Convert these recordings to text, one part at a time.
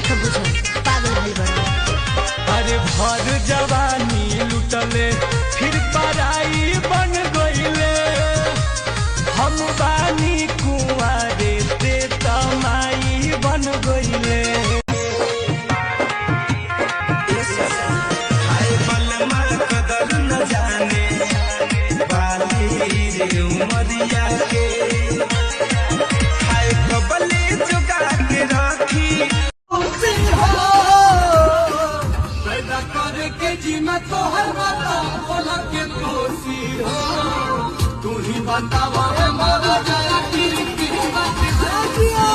नहीं बुझो पागल भइल बड़ा। अरे भर जवानी लुटले फिर पराई बन गईले, हम बानी कुंवारे ते तमाई बन गईले। उमरिया के हाय कबले जुगा के राखी पैदा करके जीना तो हर माता बोला के दोषी हो, तू ही बतावा मारा जरा की बात साथिया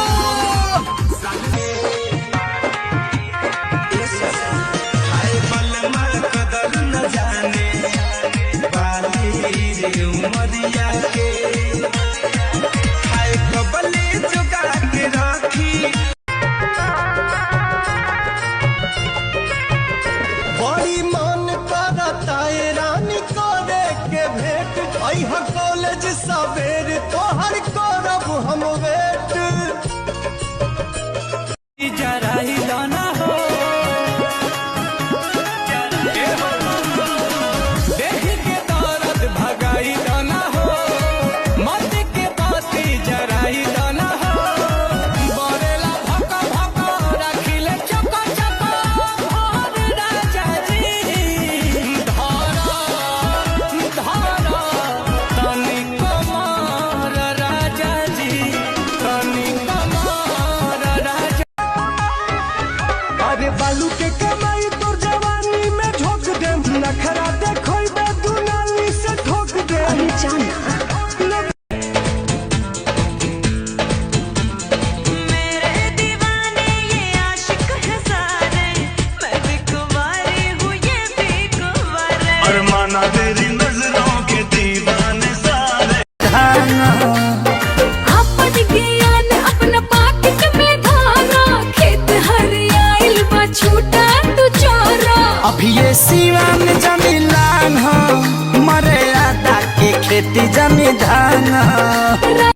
हाय बलमा कदर न जाने बाली उमरिया के हाय कबले जुगा के राखी। बड़ी मन करता है रानी करे के भेंट, अइहा कॉलेज सवेर तोहर करब हम वेट। जरा ही जाना हो देख के दर्द भगाई जाना हो, मत के बाती जरा ही जाना हो। बरेला भका भका रखिले चका चका भर राजा जी, धारा धारा तनी कमार राजा जी, तनी कमार राजा। अरे बालू के कमाई तोर जवानी में झोंक दे, नखरा देखोई बे दुनाली से ठोक दे। अरे जाना मेरे दीवाने ये आशिक है सारे, मैं भी कुंवारी हूँ ये भी कुंवारे। अरमाना तेरी नजरों के दीवाने सारे। अपन ज्ञान अपना पाकिट में धारा, खेत हरियाइल बा छूटा तू चोरा। अभी ये सिवान जमी लान हो, मरे आदा के खेती जमी धान हो।